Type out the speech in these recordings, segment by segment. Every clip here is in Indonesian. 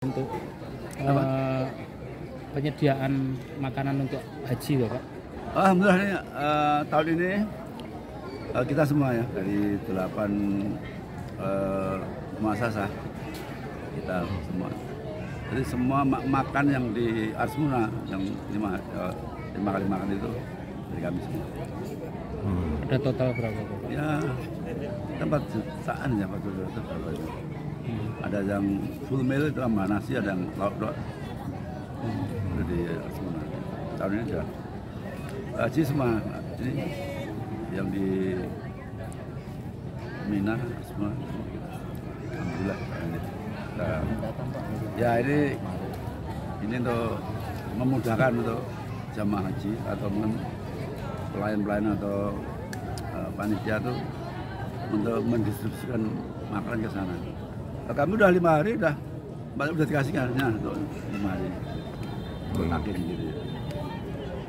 Untuk penyediaan makanan untuk haji, Bapak? Alhamdulillah ini, tahun ini kita semua ya dari 8 muasasah kita semua. Jadi semua makan yang di Arsmuna yang lima kali makan itu dari kami semua. Ada total berapa, Bapak? Ya 4 jutaan ya, 4 juta itu berapa itu. Ada yang full meal itu sama nasi, ada yang lauk doang. Jadi Arsmuna tahun ini sudah haji semua. Ini yang di Mina semua kita. Alhamdulillah. Nah, ya ini untuk memudahkan untuk jamaah haji atau pelayan-pelayan atau panitia itu untuk mendistribusikan makanan ke sana. Kami udah 5 hari udah dikasihkan untuk 5 hari untuk akhir gitu.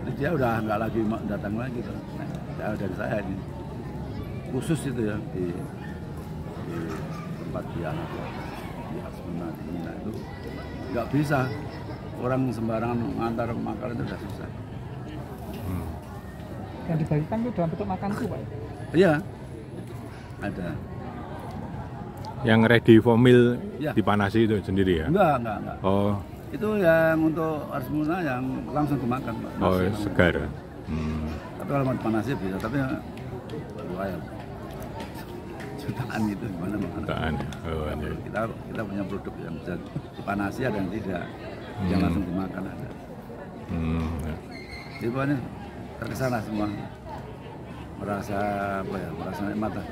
Jadi dia udah nggak lagi datang lagi tuh. Nah, dari saya ini khusus itu ya di tempat dia di Arsmuna di Mina itu nggak bisa orang sembarangan mengantar makanan itu udah susah. Yang dibagikan itu dalam bentuk makan tuh, Pak? Iya, ada. Yang ready for meal Ya. dipanasi itu sendiri ya? Enggak. Oh, Itu yang untuk Arsmuna yang langsung dimakan, Pak. oh segar. Tapi kalau mau dipanasi bisa, tapi lumayan. Jutaan gitu gimana makanan. Jutaan ya? Oh, iya. Kita punya produk yang bisa dipanasi, ada yang tidak. Yang langsung dimakan ada. Ya. Jadi pokoknya terkesana semua. Merasa nikmat lah.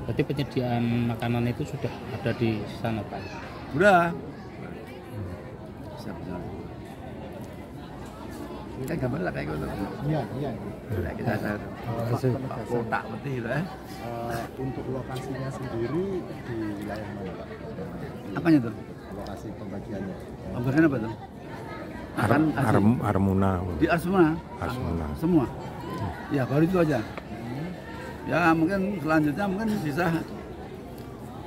Berarti penyediaan makanan itu sudah ada di sana, Pak? Udah. Siap jalan. Kan gambar lah kayak gitu. Iya. Udah kita kotak putih gitu ya. Untuk lokasinya sendiri di wilayah mana, Pak? Apanya tuh? Lokasi pembagiannya. Pembagian apa tuh? Arsmuna. Di Arsmuna. Arsmuna. Semua. Ya baru itu aja. Ya mungkin selanjutnya mungkin bisa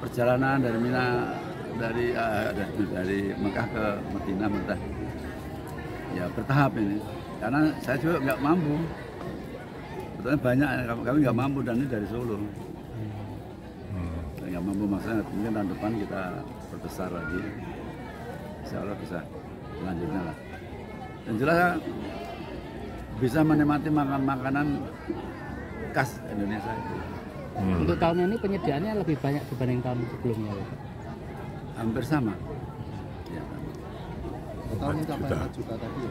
perjalanan dari Mina dari Mekah ke Madinah mentah. Ya bertahap ini. Karena saya juga nggak mampu. Sebetulnya banyak kami nggak mampu dan ini dari Solo. Saya nggak mampu, maksudnya mungkin tahun depan kita perbesar lagi. Insya Allah bisa selanjutnya lah. Dan jelas bisa menikmati makanan khas Indonesia itu. Untuk tahun ini penyediaannya lebih banyak dibanding tahun sebelumnya, Bapak? Hampir sama. Ya, Total mencapai 4 juta tadi ya?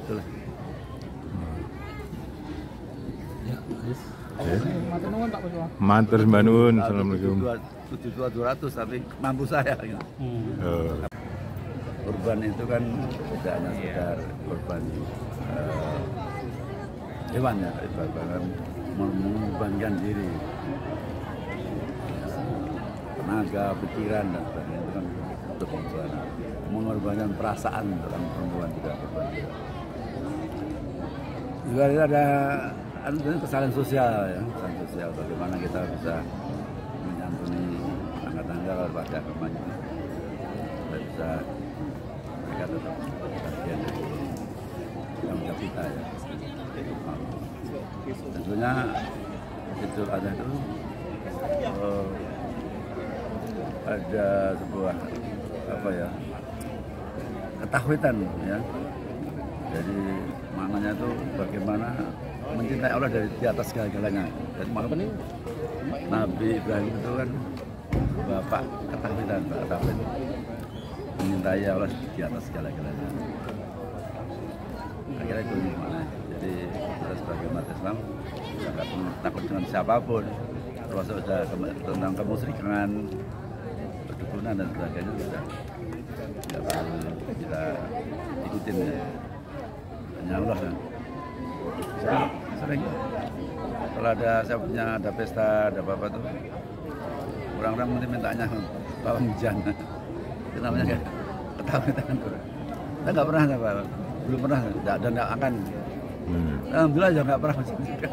itulah. Matur nuwun, Pak Kuswa. Matur Mbak Nun, assalamualaikum. 7.200 tapi mampu saya. Gitu. Kurban itu kan tidak hanya sekedar kurban hewan ya, bahkan mengorbankan diri, tenaga, pikiran dan sebagainya itu kan untuk perempuan. Mengorbankan perasaan dalam perempuan juga korban juga. Juga ada kesalahan sosial ya, kesalahan sosial bagaimana kita bisa menyantuni tangga-tangga kalau pada agamanya kita bisa mereka tetap bagian dari tanggung jawab kita ya. Tentunya Idul Adha itu ada sebuah ketahuitan ya. Jadi maknanya itu bagaimana mencintai Allah dari di atas segala-galanya. Jadi Nabi Ibrahim itu kan bapak ketahuitan, bapak tauhid, mencintai Allah di atas segala-galanya. Akhirnya itu maknanya. Jadi kita sebagai umat Islam jangan takut dengan siapapun, termasuk tentang kemusyrikan, perdukunan dan sebagainya juga tidak perlu kita ikutin ya. Hanya Allah kan. Sering kalau saya punya ada pesta, ada apa-apa tuh, orang-orang mesti mintanya bawang hujan. Itu namanya kayak ketahuan. Kita nggak pernah belum pernah dan nggak akan. Alhamdulillah ya nggak pernah juga.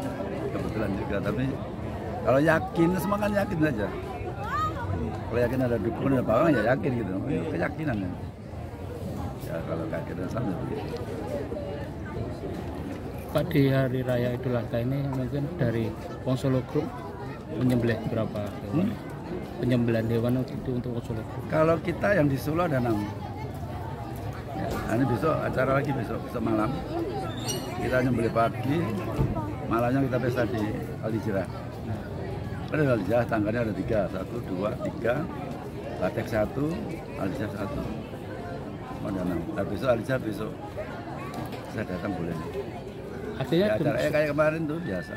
Kebetulan juga, tapi kalau yakin semua kan yakin aja. Kalau yakin ada dukungan ada bawang ya yakin gitu, itu keyakinan ya. Ya kalau keyakinan sama begitu. Pak, di hari raya Idul Adha ini mungkin dari Wong Solo Group menyembelih berapa hewan? Penyembelihan hewan itu untuk Wong Solo Group. Kalau kita yang di Solo ada 6. Ya, ini besok acara lagi besok malam. Kita nyembelih pagi, malamnya kita pesta di Alijirah. Ada Alijirah, tanggalnya ada 3, 1, 2, 3, Batek 1, Alijirah 1. Ada 6. Nah, besok Alijirah besok saya datang boleh. Artinya Ya, acaranya kayak kemarin tuh biasa.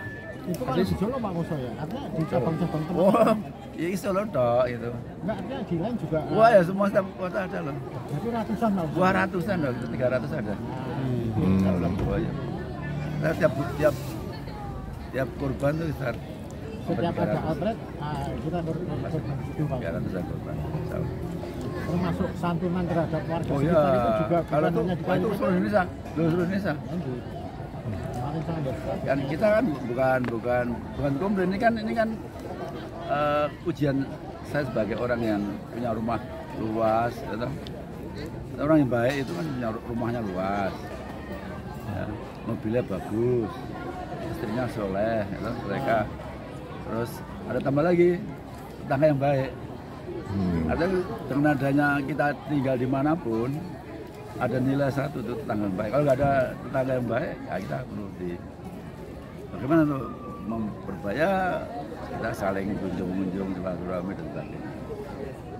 Itu kan di Solo Pak Koso ya? Artinya di cabang-cabang tempat. Oh, ya Solo dok itu. Enggak, artinya di lain juga. Wah ya semua setiap kota ada loh. Jadi ratusan Pak Koso. 200-an loh, 300 ada. Oh, ya. Nah, tiap kurban tuh besar. Setiap ada outlet, kita korban itu Pak. 300-an kurban. Termasuk santunan terhadap warga Oh sekitar ya, itu juga kalau bukan hanya di itu seluruh Indonesia, seluruh Indonesia. Kan kita kan bukan komplain, ini kan ujian saya sebagai orang yang punya rumah luas, gitu. Orang yang baik itu kan punya rumahnya luas, ya, mobilnya bagus, istrinya soleh, gitu, mereka. Terus ada tambah lagi tetangga yang baik. Ada dengan adanya kita tinggal dimanapun ada nilai satu itu tetangga yang baik. Kalau nggak ada tetangga yang baik, ya kita perlu bagaimana untuk memperbaya, kita saling kunjung-kunjung silaturahmi dan sebagainya.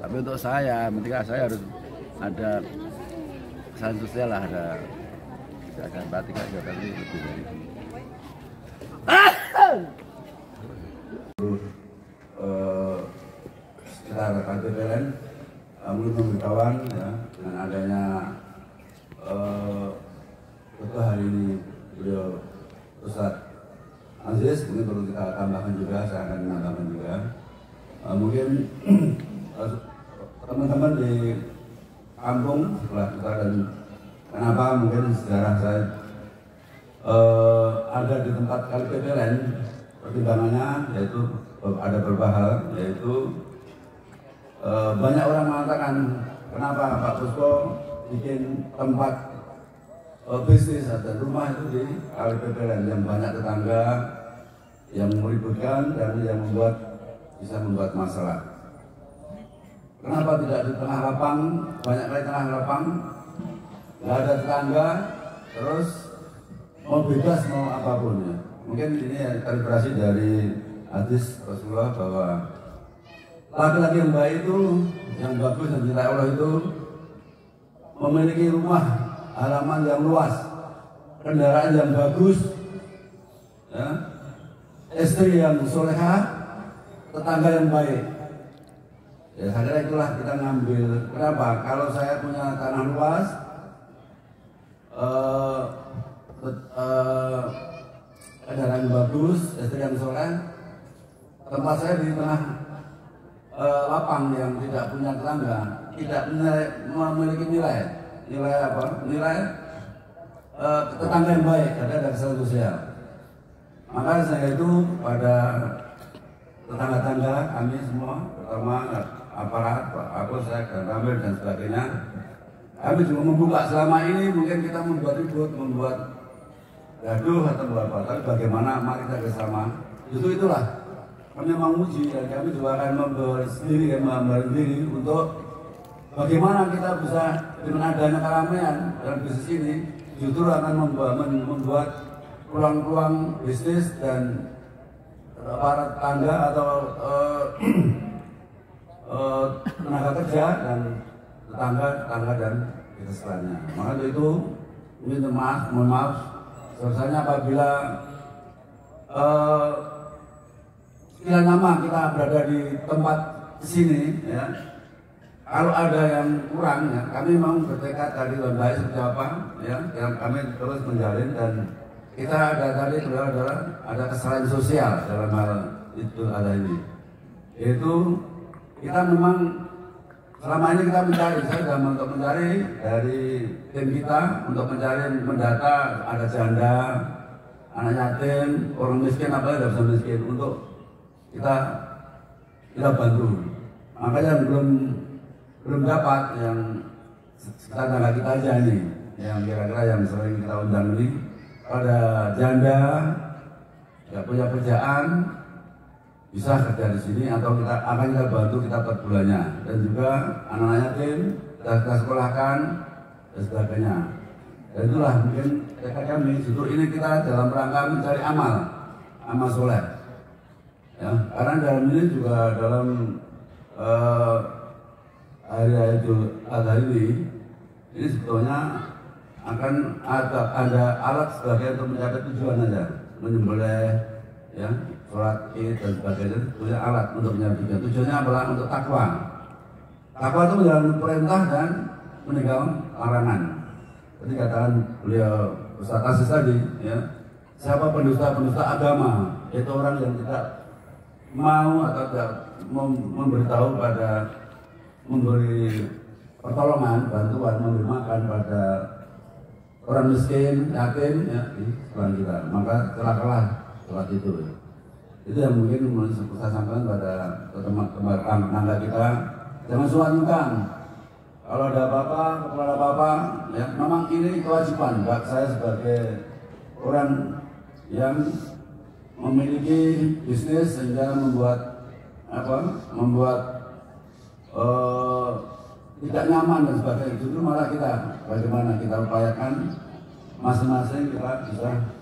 Tapi untuk saya, ketika saya harus ada kesan sosial lah, ada empati, kegiatan itu lebih dari itu. Sekitar KPPLN mulai memberitahuan ya, dengan adanya betul hari ini beliau Ustadz Aziz, mungkin perlu kita tambahkan juga, saya akan menambahkan juga. Mungkin teman-teman di kampung sebelah kita, dan kenapa mungkin sejarah saya ada di tempat KPPLN, pertimbangannya yaitu ada beberapa hal, yaitu banyak orang mengatakan kenapa Pak Pusko bikin tempat bisnis dan rumah itu di KPPLN yang banyak tetangga, yang meributkan dan yang bisa membuat masalah. Kenapa tidak di tengah lapang, banyak kali tengah lapang, nggak ada tetangga, terus mau bebas mau apapun ya. Mungkin ini kalibrasi dari hadis Rasulullah bahwa laki-laki yang baik itu, yang bagus dan dicintai Allah itu memiliki rumah halaman yang luas, kendaraan yang bagus, ya, istri yang solehah, tetangga yang baik. Ya, saya kira itulah kita ngambil. Kenapa? Kalau saya punya tanah luas, kendaraan bagus, istri yang soleh, tempat saya di tengah lapang yang tidak punya tetangga, tidak memiliki nilai apa? Nilai tetangga yang baik, ada kesan sosial. Maka saya itu pada tetangga-tetangga kami semua, terutama aparat, aku, saya, dan Ramil dan sebagainya, kami juga membuka. Selama ini mungkin kita membuat ribut, membuat gaduh atau apa, tapi bagaimana mari kita bersama. Justru itulah kami memang uji, dan kami juga akan memberi sendiri untuk bagaimana kita bisa dengan adanya keramaian dalam bisnis ini justru akan membuat peluang-peluang bisnis dan para tetangga atau tenaga kerja dan tetangga dan setelahnya. Maka itu minta mohon maaf sebesarnya apabila sekian lama kita berada di tempat sini ya. Kalau ada yang kurang, ya, kami mau bertekad tadi dan baik seperti apa, ya, yang kami terus menjalin, dan kita ada tadi adalah ada kesalahan sosial dalam hal itu ada ini, yaitu kita memang selama ini kita mencari, saya sudah untuk mencari dari tim kita untuk mencari mendata ada janda, anak yatim, orang miskin, apa yang bisa miskin untuk kita bantu. Makanya belum dapat yang tetangga kita aja nih, yang kira-kira yang sering kita undang ini, pada janda nggak punya kerjaan bisa kerja di sini atau akan kita bantu kita per bulannya, dan juga anak-anak yatim kita sekolahkan dan sebagainya. Dan itulah mungkin tekad kami. Justru ini kita dalam rangka mencari amal soleh. Ya, karena dalam ini juga dalam hari Idul Adha ini sebetulnya akan ada alat sebagai untuk mencapai tujuan aja, menyembelih, ya, sholat id dan sebagainya. Sebetulnya alat untuk mencapai tujuan. Tujuannya adalah untuk takwa. Takwa itu menjalankan perintah dan meninggalkan larangan. Jadi katakan beliau Ustaz Aziz tadi, ya, siapa pendusta agama, itu orang yang tidak mau atau tidak memberitahu memberi pertolongan, bantuan, memberi makan pada orang miskin, yatim, ya, di sekolah kita, maka celakalah sholat itu. Itu yang mungkin saya sampaikan pada teman-teman tetangga kita, jangan sungkan-sungkan. Kalau ada apa-apa, kepala apa-apa, ya, memang ini kewajiban saya sebagai orang yang memiliki bisnis sehingga membuat tidak nyaman dan sebagainya. Itu malah kita bagaimana kita upayakan masing-masing kita bisa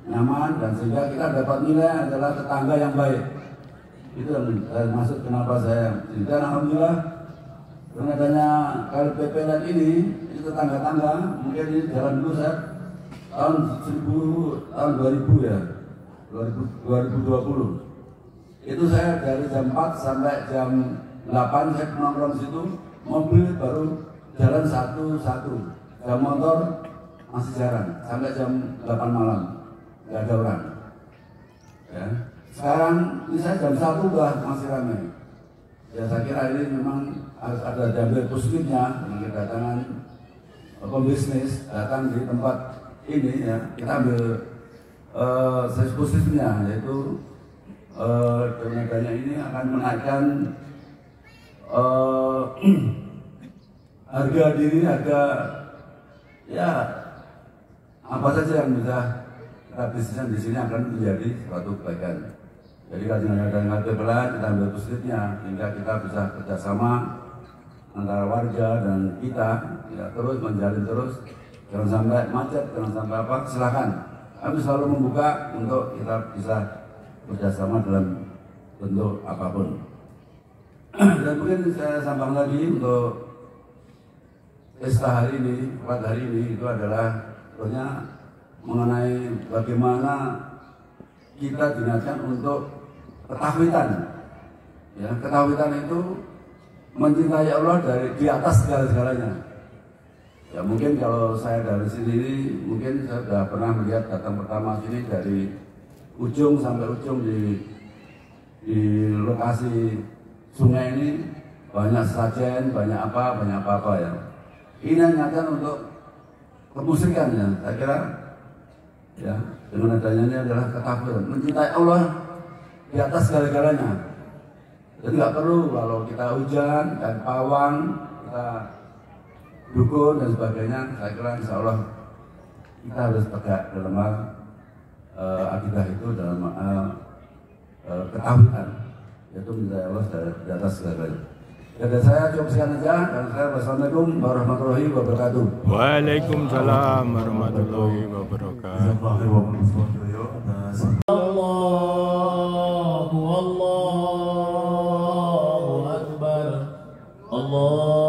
nyaman dan sehingga kita dapat nilai adalah tetangga yang baik. Itu yang maksud kenapa saya. Dan alhamdulillah dengan adanya KLPP ini tetangga-tangga mungkin ini jalan dulu saya tahun 2000 ya. 2020 itu saya dari jam 4 sampai jam 8 saya nongkrong situ, mobil baru jalan satu, jam motor masih jarang sampai jam 8 malam nggak ada orang, ya. Sekarang ini saya jam 1 udah masih ramai, ya. Saya kira ini memang harus ada dampak positifnya dengan kedatangan pembisnis datang di tempat ini, ya. Kita ambil sisi positifnya, yaitu dengan adanya ini akan menaikkan harga diri, ya apa saja yang bisa kita bisniskan di sini akan menjadi suatu kebaikan. Jadi kalau dengan adanya harga berat kita ambil positifnya, hingga kita bisa kerjasama antara warga dan kita, ya, terus menjalin terus, jangan sampai macet, jangan sampai apa, silakan. Kami selalu membuka untuk kita bisa bekerjasama dalam bentuk apapun. Dan mungkin saya sambung lagi untuk pesta hari ini, pada hari ini itu adalah sebetulnya mengenai bagaimana kita diingatkan untuk ketahuitan. Ya, ketahuitan itu mencintai Allah di atas segala-galanya. Ya mungkin kalau saya dari sini, mungkin saya sudah pernah melihat datang pertama sini dari ujung sampai ujung di lokasi sungai ini banyak sajen, banyak apa ya. Ini ingatkan untuk kemusyrikan, ya. Saya kira, ya, dengan adanya ini adalah ketakwaan, mencintai Allah di atas segala-galanya. Jadi nggak perlu kalau kita hujan dan pawang, kita dukun dan sebagainya. Saya kira insya Allah kita harus tegak dalam akidah itu, dalam ketahuan, yaitu mencintai Allah di atas segalanya. Jadi saya cukup sekian saja, dan saya wassalamualaikum warahmatullahi wabarakatuh. Waalaikumsalam warahmatullahi wabarakatuh. Allahu Akbar. Allah